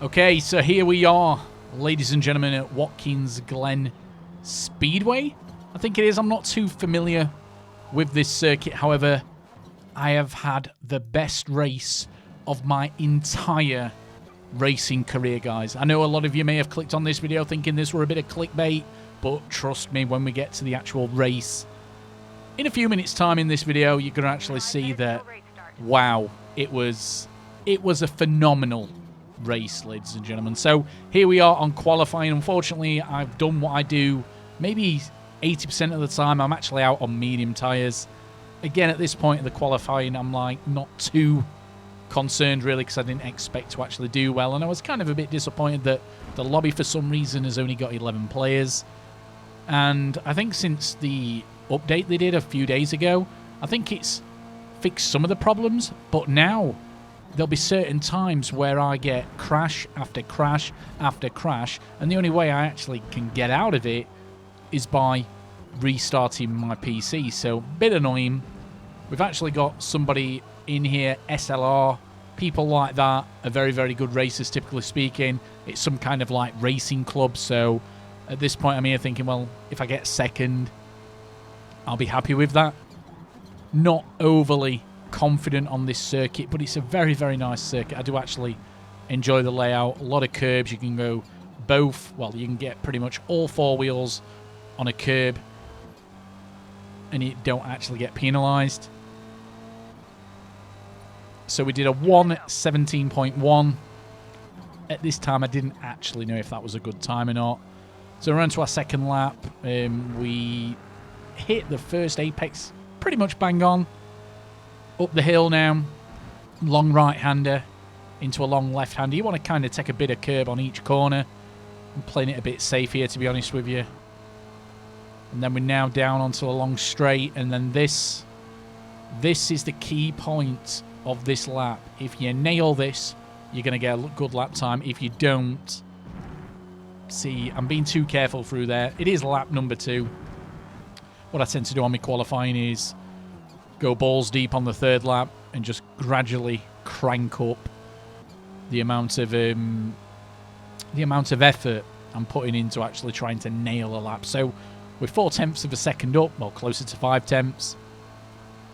Okay, so here we are, ladies and gentlemen, at Watkins Glen Speedway. I think it is. I'm not too familiar with this circuit. However, I have had the best race of my entire racing career, guys. I know a lot of you may have clicked on this video thinking this were a bit of clickbait, but trust me, when we get to the actual race, in a few minutes' time in this video, you're going to actually see that, wow, it was a phenomenal race, ladies and gentlemen. So here we are on qualifying. Unfortunately, I've done what I do maybe 80% of the time. I'm actually out on medium tires. Again, at this point of the qualifying, I'm like not too concerned really, because I didn't expect to actually do well, and I was kind of a bit disappointed that the lobby for some reason has only got 11 players. And I think since the update they did a few days ago, I think it's fixed some of the problems, but now there'll be certain times where I get crash after crash after crash, and the only way I actually can get out of it is by restarting my PC. So, bit annoying. We've actually got somebody in here, SLR, people like that are very, very good racers, typically speaking. It's some kind of like racing club, so at this point I'm here thinking, well, if I get second, I'll be happy with that. Not overly confident on this circuit, but it's a very, very nice circuit. I do actually enjoy the layout. A lot of curbs. You can go both, well, you can get pretty much all four wheels on a curb and you don't actually get penalized. So we did a 1:17.1. At this time I didn't actually know if that was a good time or not. So we're on to our second lap. We hit the first apex pretty much bang on. Up the hill now, long right-hander into a long left-hander. You want to kind of take a bit of curb on each corner. I'm playing it a bit safe here, to be honest with you. And then we're now down onto a long straight, and then this is the key point of this lap. If you nail this, you're going to get a good lap time. If you don't, see, I'm being too careful through there. It is lap number 2. What I tend to do on my qualifying is go balls deep on the third lap and just gradually crank up the amount of effort I'm putting into actually trying to nail a lap. So we're 4/10 of a second up, well, closer to 5/10.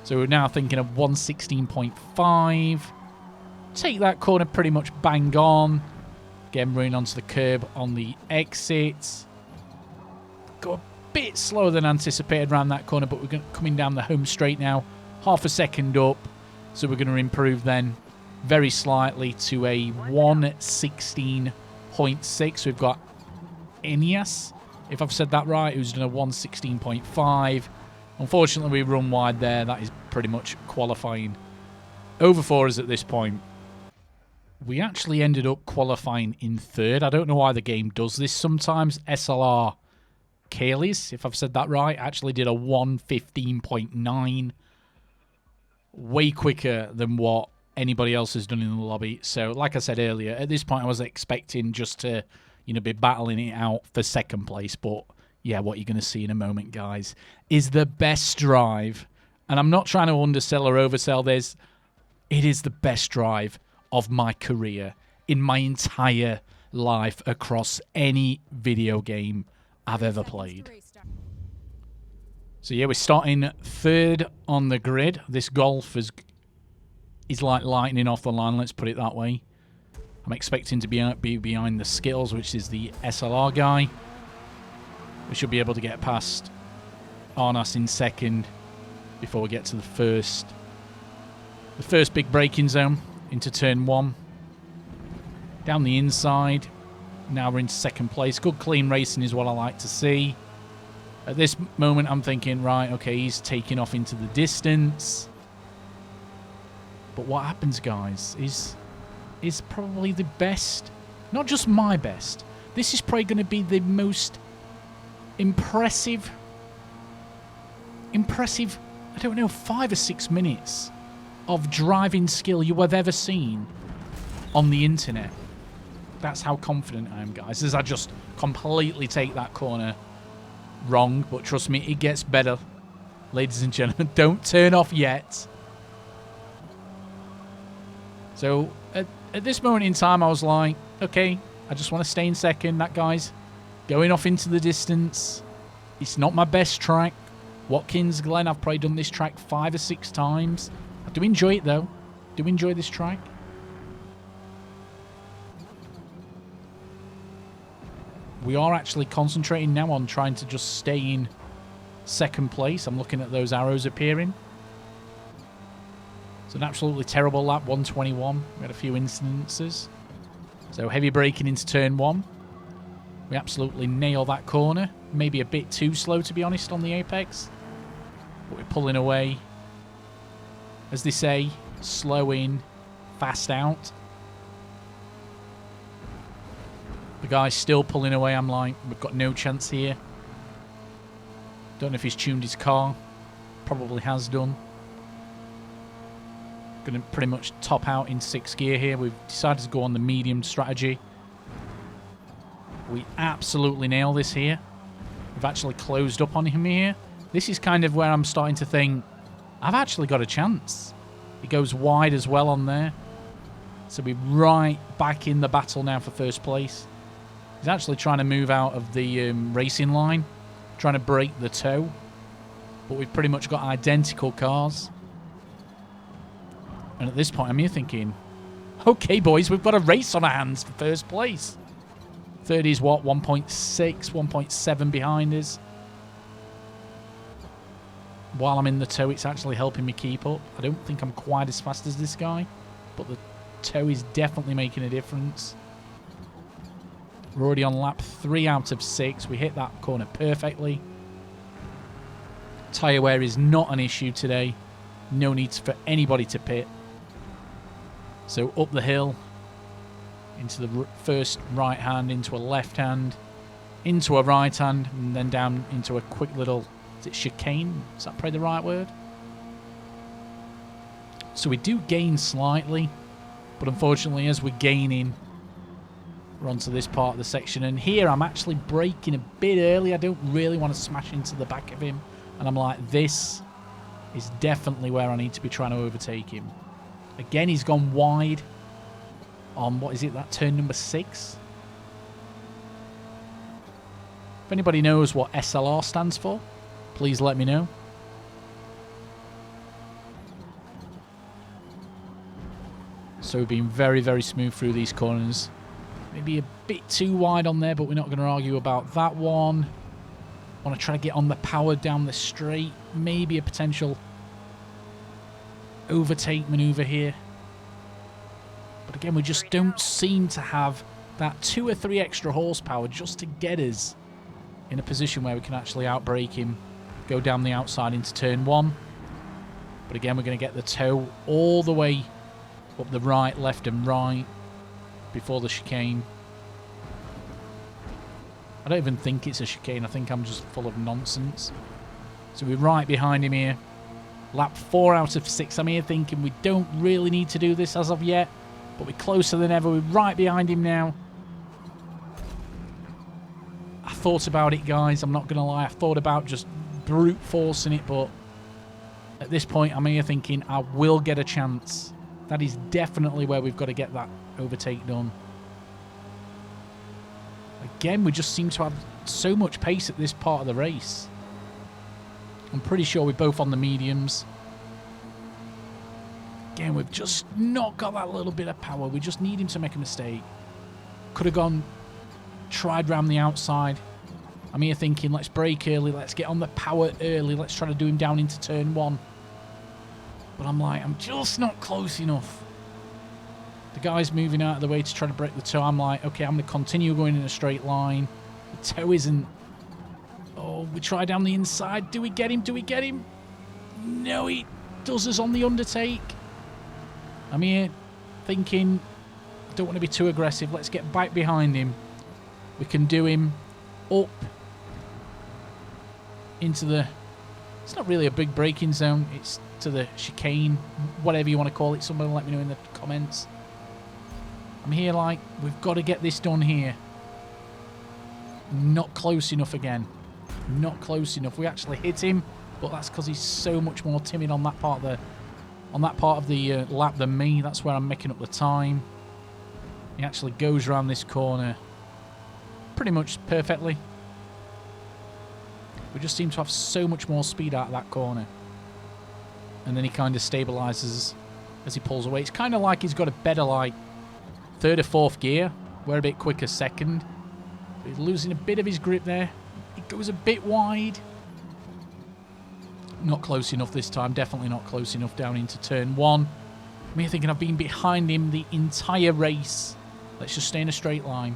So we're now thinking of 1:16.5. Take that corner pretty much bang on. Again, running onto the curb on the exit. Go a bit slower than anticipated around that corner, but we're coming down the home straight now. Half a second up, so we're going to improve then very slightly to a 1:16.6. We've got Enias, if I've said that right, who's done a 1:16.5. Unfortunately, we run wide there. That is pretty much qualifying over for us at this point. We actually ended up qualifying in third. I don't know why the game does this sometimes. SLR Kayleys, if I've said that right, actually did a 1:15.9. Way quicker than what anybody else has done in the lobby. So, like I said earlier, at this point I was expecting just to, be battling it out for second place. But, yeah, what you're going to see in a moment, guys, is the best drive. And I'm not trying to undersell or oversell this. It is the best drive of my career in my entire life across any video game I've ever played. So yeah, we're starting third on the grid. This Golf is like lightning off the line, let's put it that way. I'm expecting to be behind the Skittles, which is the SLR guy. We should be able to get past Arnas in second before we get to the first big braking zone into turn 1. Down the inside. Now we're in second place. Good clean racing is what I like to see. At this moment, I'm thinking, right, okay, he's taking off into the distance. But what happens, guys, is probably the best, not just my best. This is probably going to be the most impressive, I don't know, 5 or 6 minutes of driving skill you have ever seen on the internet. That's how confident I am, guys, as I just completely take that corner wrong. But trust me, it gets better. Ladies and gentlemen, don't turn off yet. So at this moment in time, I was like, okay, I just want to stay in second. That guy's going off into the distance. It's not my best track. Watkins Glen, I've probably done this track 5 or 6 times. I do enjoy it, though. Do enjoy this track. We are actually concentrating now on trying to just stay in second place. I'm looking at those arrows appearing. It's an absolutely terrible lap, 121. We had a few incidences. So heavy braking into turn 1. We absolutely nail that corner. Maybe a bit too slow, to be honest, on the apex. But we're pulling away. As they say, slow in, fast out. The guy's still pulling away. I'm like, we've got no chance here. Don't know if he's tuned his car. Probably has done. Going to pretty much top out in 6th gear here. We've decided to go on the medium strategy. We absolutely nail this here. We've actually closed up on him here. This is kind of where I'm starting to think, I've actually got a chance. He goes wide as well on there. So we're right back in the battle now for first place. He's actually trying to move out of the racing line, trying to break the toe. But we've pretty much got identical cars. And at this point, I'm here thinking, okay, boys, we've got a race on our hands for first place. 30 is what? 1.6, 1.7 behind us. While I'm in the toe, it's actually helping me keep up. I don't think I'm quite as fast as this guy, but the toe is definitely making a difference. We're already on lap 3 out of 6. We hit that corner perfectly. Tyre wear is not an issue today. No need for anybody to pit. So up the hill, into the first right hand, into a left hand, into a right hand, and then down into a quick little, is it chicane? Is that probably the right word? So we do gain slightly, but unfortunately as we're gaining, we're onto this part of the section. And here I'm actually braking a bit early. I don't really want to smash into the back of him. And I'm like, this is definitely where I need to be trying to overtake him. Again, he's gone wide on, what is it, that turn number 6? If anybody knows what SLR stands for, please let me know. So we've been very, very smooth through these corners. Maybe a bit too wide on there, but we're not going to argue about that one. Want to try to get on the power down the straight. Maybe a potential overtake maneuver here. But again, we just don't seem to have that 2 or 3 extra horsepower just to get us in a position where we can actually outbrake him, go down the outside into turn 1. But again, we're going to get the toe all the way up the right, left and right before the chicane. I don't even think it's a chicane. I think I'm just full of nonsense. So we're right behind him here. Lap 4 out of 6. I'm here thinking we don't really need to do this as of yet, but we're closer than ever. We're right behind him now. I thought about it, guys. I'm not going to lie. I thought about just brute forcing it, but at this point, I'm here thinking I will get a chance. That is definitely where we've got to get that overtake done. Again, we just seem to have so much pace at this part of the race. I'm pretty sure we're both on the mediums. Again, we've just not got that little bit of power. We just need him to make a mistake. Could have tried round the outside. I'm here thinking, let's brake early. Let's get on the power early. Let's try to do him down into turn 1. But I'm like, I'm just not close enough. The guy's moving out of the way to try to break the toe. I'm like, okay, I'm going to continue going in a straight line. The toe isn't... Oh, we try down the inside. Do we get him? Do we get him? No, he does us on the undertake. I'm here thinking, I don't want to be too aggressive. Let's get back behind him. We can do him up into the... It's not really a big braking zone. It's to the chicane, whatever you want to call it. Somebody let me know in the comments. I'm here like, we've got to get this done here. Not close enough again. Not close enough. We actually hit him, but that's because he's so much more timid on that part of the lap than me. That's where I'm making up the time. He actually goes around this corner pretty much perfectly. We just seem to have so much more speed out of that corner. And then he kind of stabilizes as he pulls away. It's kind of like he's got a better, like, third or fourth gear. We're a bit quicker second. He's losing a bit of his grip there. It goes a bit wide. Not close enough this time. Definitely not close enough down into turn 1. Me thinking I've been behind him the entire race. Let's just stay in a straight line.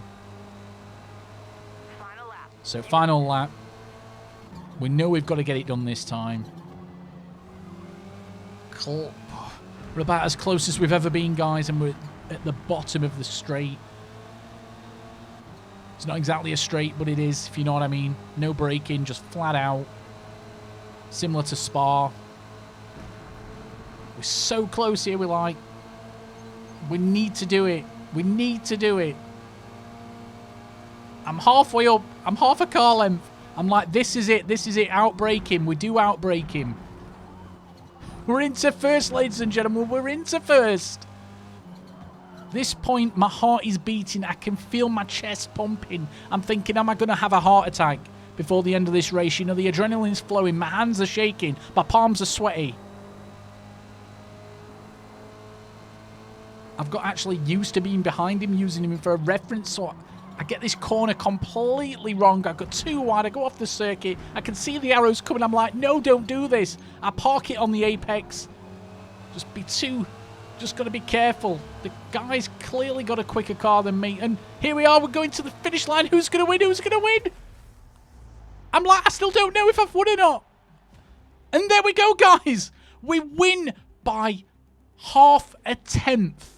Final lap. So final lap. We know we've got to get it done this time. We're about as close as we've ever been, guys, and we're at the bottom of the straight. It's not exactly a straight, but it is, if you know what I mean. No braking, just flat out. Similar to Spa. We're so close here, we're like, we need to do it. We need to do it. I'm halfway up. I'm half a car length. I'm like, this is it. This is it. Outbrake him. We do outbrake him. We're into first, ladies and gentlemen. We're into first. This point, my heart is beating. I can feel my chest pumping. I'm thinking, am I going to have a heart attack before the end of this race? You know, the adrenaline's flowing. My hands are shaking. My palms are sweaty. I've got actually used to being behind him, using him for a reference, so I get this corner completely wrong. I got too wide. I go off the circuit. I can see the arrows coming. I'm like, no, don't do this. I park it on the apex. Just got to be careful. The guy's clearly got a quicker car than me. And here we are. We're going to the finish line. Who's going to win? Who's going to win? I'm like, I still don't know if I've won or not. And there we go, guys. We win by half a tenth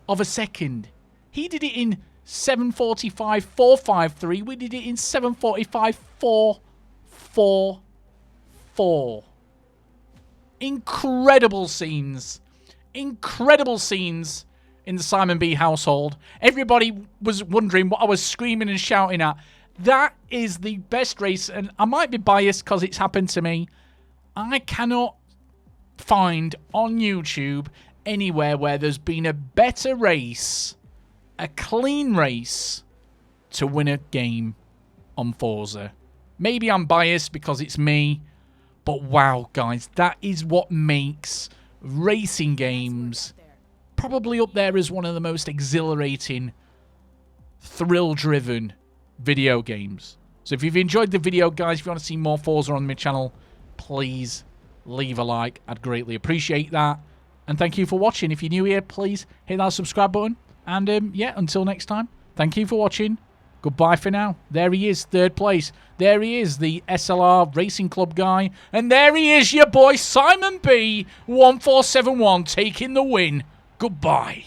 of a second. He did it in 7:45.453. We did it in 7:45.444. Incredible scenes. Incredible scenes in the Simon B household. Everybody was wondering what I was screaming and shouting at. That is the best race, and I might be biased because it's happened to me. I cannot find on YouTube anywhere where there's been a better race, a clean race, to win a game on Forza. Maybe I'm biased because it's me, but wow, guys, that is what makes racing games probably up there as one of the most exhilarating, thrill-driven video games. So if you've enjoyed the video, guys, if you want to see more Forza on my channel, please leave a like. I'd greatly appreciate that. And thank you for watching. If you're new here, please hit that subscribe button. And yeah, until next time, thank you for watching. Goodbye for now. There he is, third place. There he is, the SLR Racing Club guy. And there he is, your boy Simon B, 1471, taking the win. Goodbye.